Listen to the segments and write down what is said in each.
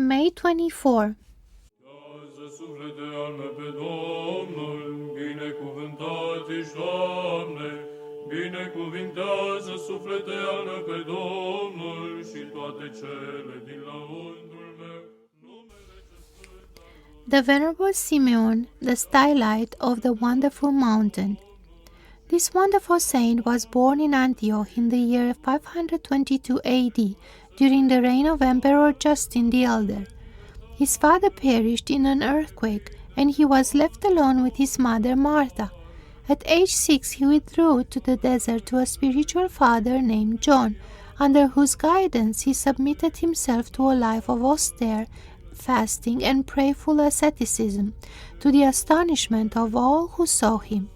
May 24. Suflete al meu pe Domnul, binecuvântat ești, Doamne, binecuvintează suflete al meu pe Domnul și toate cele din lăuntrul meu. The Venerable Simeon, the stylite of the Wonderful Mountain. This wonderful saint was born in Antioch in the year 522 AD, during the reign of Emperor Justin the Elder. His father perished in an earthquake, and he was left alone with his mother Martha. At age 6, he withdrew to the desert to a spiritual father named John, under whose guidance he submitted himself to a life of austere fasting and prayerful asceticism, to the astonishment of all who saw him.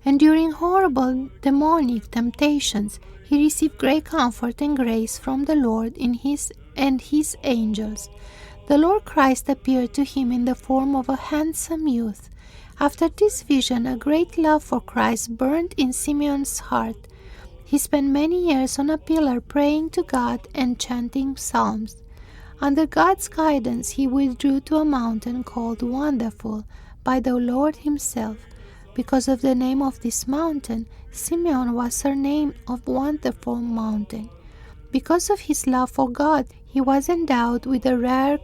Enduring horrible demonic temptations, he received great comfort and grace from the Lord and his angels. The Lord Christ appeared to him in the form of a handsome youth. After this vision, a great love for Christ burned in Simeon's heart. He spent many years on a pillar praying to God and chanting psalms. Under God's guidance, he withdrew to a mountain called Wonderful by the Lord himself. Because of the name of this mountain, Simeon was surnamed of Wonderful Mountain. Because of his love for God, he was endowed with a rare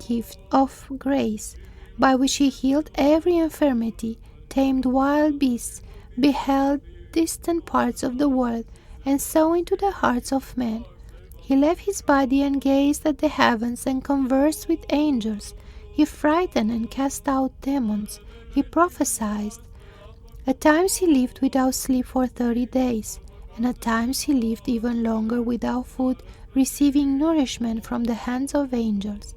gift of grace, by which he healed every infirmity, tamed wild beasts, beheld distant parts of the world, and saw into the hearts of men. He left his body and gazed at the heavens and conversed with angels. He frightened and cast out demons. He prophesied. At times he lived without sleep for 30 days, and at times he lived even longer without food, receiving nourishment from the hands of angels.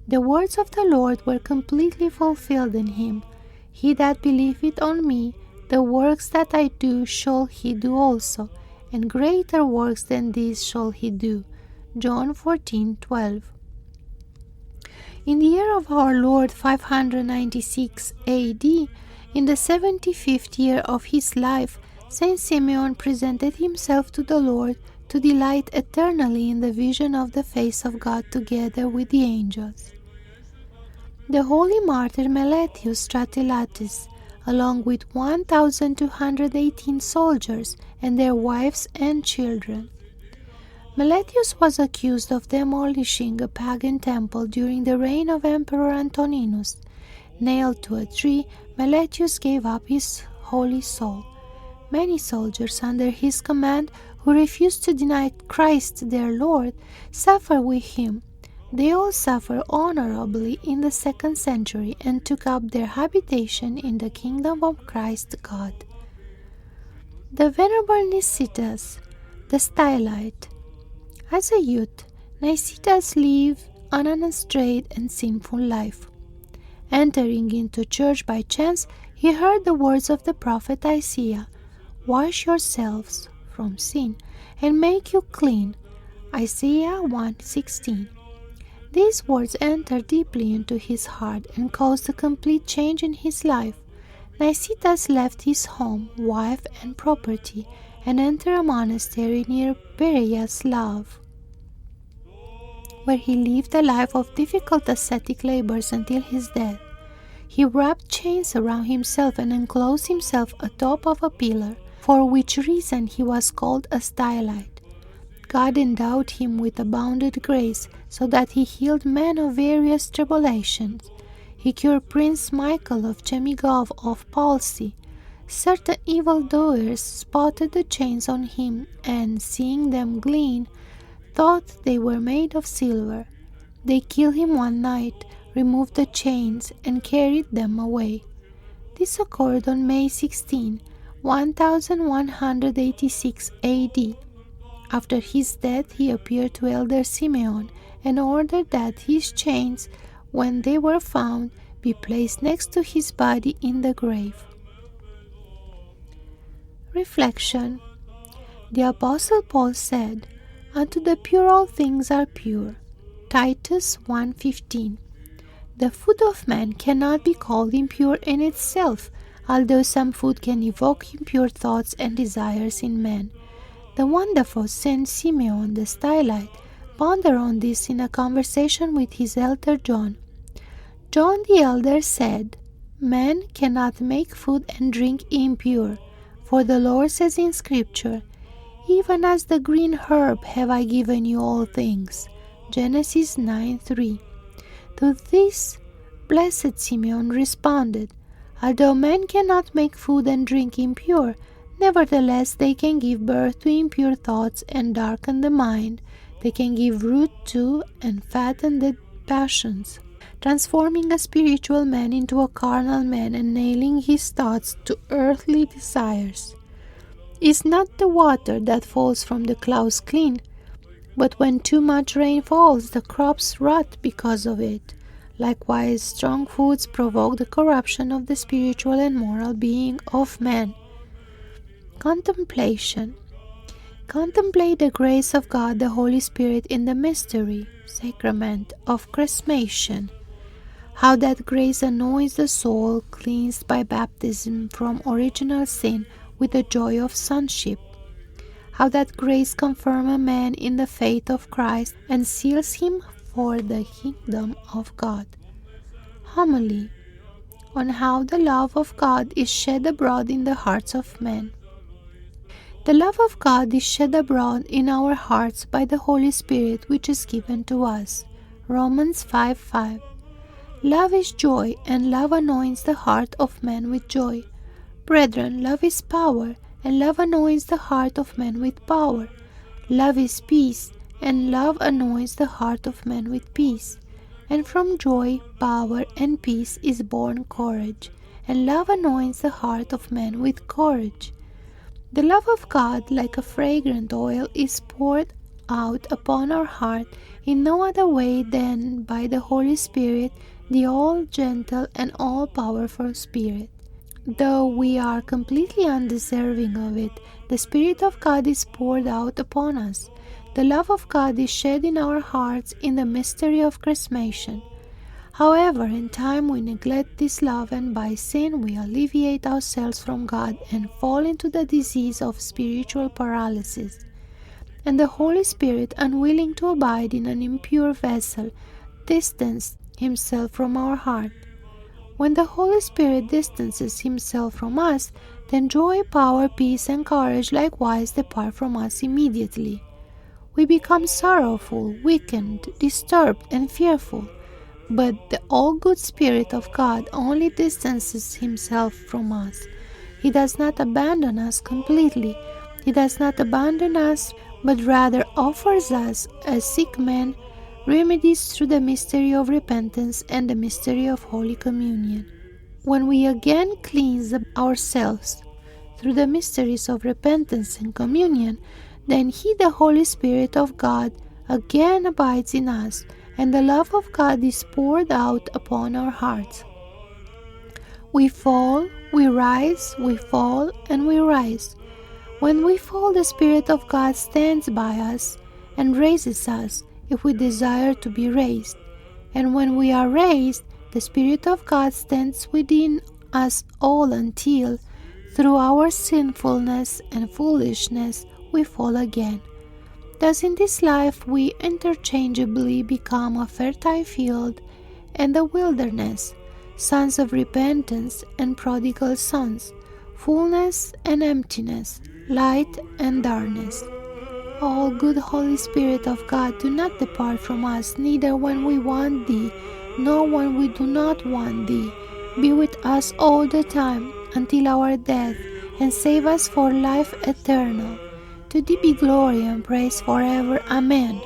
The words of the Lord were completely fulfilled in him. He that believeth on me, the works that I do shall he do also, and greater works than these shall he do. John 14:12. In the year of our Lord 596 AD, in the 75th year of his life, Saint Simeon presented himself to the Lord to delight eternally in the vision of the face of God together with the angels. The holy martyr Meletius Stratilatus, along with 1,218 soldiers and their wives and children. Meletius was accused of demolishing a pagan temple during the reign of Emperor Antoninus. Nailed to a tree, Meletius gave up his holy soul. Many soldiers under his command, who refused to deny Christ their Lord, suffered with him. They all suffered honorably in the 2nd century and took up their habitation in the kingdom of Christ God. The Venerable Nicetas, the stylite. As a youth, Nicetas lived an unstraight and sinful life. Entering into church by chance, he heard the words of the prophet Isaiah, "Wash yourselves from sin and make you clean." Isaiah 1:16. These words entered deeply into his heart and caused a complete change in his life. Nicetas left his home, wife, and property and entered a monastery near Pereyaslav, where he lived a life of difficult ascetic labors until his death. He wrapped chains around himself and enclosed himself atop of a pillar, for which reason he was called a stylite. God endowed him with abounded grace, so that he healed men of various tribulations. He cured Prince Michael of Chemigov of palsy. Certain evildoers spotted the chains on him and, seeing them gleam, thought they were made of silver. They killed him one night, removed the chains, and carried them away. This occurred on May 16, 1186 AD. After his death, he appeared to Elder Simeon and ordered that his chains, when they were found, be placed next to his body in the grave. Reflection. The Apostle Paul said, "Unto the pure all things are pure." Titus 1:15. The food of man cannot be called impure in itself, although some food can evoke impure thoughts and desires in man. The wonderful Saint Simeon the Stylite ponder on this in a conversation with his elder John. John the elder said, "Man cannot make food and drink impure, for the Lord says in Scripture, 'Even as the green herb have I given you all things.'" Genesis 9:3. To this, blessed Simeon responded, "Although men cannot make food and drink impure, nevertheless they can give birth to impure thoughts and darken the mind. They can give root to and fatten the passions, transforming a spiritual man into a carnal man and nailing his thoughts to earthly desires. Is not the water that falls from the clouds clean? But when too much rain falls, the crops rot because of it. Likewise, strong foods provoke the corruption of the spiritual and moral being of man." Contemplation. Contemplate the grace of God the Holy Spirit in the mystery, sacrament of chrismation. How that grace anoints the soul, cleansed by baptism from original sin, with the joy of sonship. How that grace confirms a man in the faith of Christ and seals him for the kingdom of God. Homily on how the love of God is shed abroad in the hearts of men. The love of God is shed abroad in our hearts by the Holy Spirit which is given to us. Romans 5:5. Love is joy, and love anoints the heart of man with joy. Brethren, love is power, and love anoints the heart of man with power. Love is peace, and love anoints the heart of man with peace. And from joy, power, and peace is born courage, and love anoints the heart of man with courage. The love of God, like a fragrant oil, is poured out upon our heart in no other way than by the Holy Spirit, the all-gentle and all-powerful Spirit. Though we are completely undeserving of it, the Spirit of God is poured out upon us. The love of God is shed in our hearts in the mystery of chrismation. However, in time we neglect this love, and by sin we alleviate ourselves from God and fall into the disease of spiritual paralysis. And the Holy Spirit, unwilling to abide in an impure vessel, distanced himself from our heart. When the Holy Spirit distances himself from us, then joy, power, peace, and courage likewise depart from us immediately. We become sorrowful, weakened, disturbed, and fearful. But the all-good Spirit of God only distances himself from us. He does not abandon us completely. He does not abandon us, but rather offers us, as sick men, remedies through the mystery of repentance and the mystery of Holy Communion. When we again cleanse ourselves through the mysteries of repentance and communion, then He, the Holy Spirit of God, again abides in us, and the love of God is poured out upon our hearts. We fall, we rise, we fall, and we rise. When we fall, the Spirit of God stands by us and raises us if we desire to be raised. And when we are raised, the Spirit of God stands within us all until, through our sinfulness and foolishness, we fall again. Thus in this life we interchangeably become a fertile field and a wilderness, sons of repentance and prodigal sons, fullness and emptiness, light and darkness. O good Holy Spirit of God, do not depart from us, neither when we want Thee, nor when we do not want Thee. Be with us all the time, until our death, and save us for life eternal. To Thee be glory and praise forever. Amen.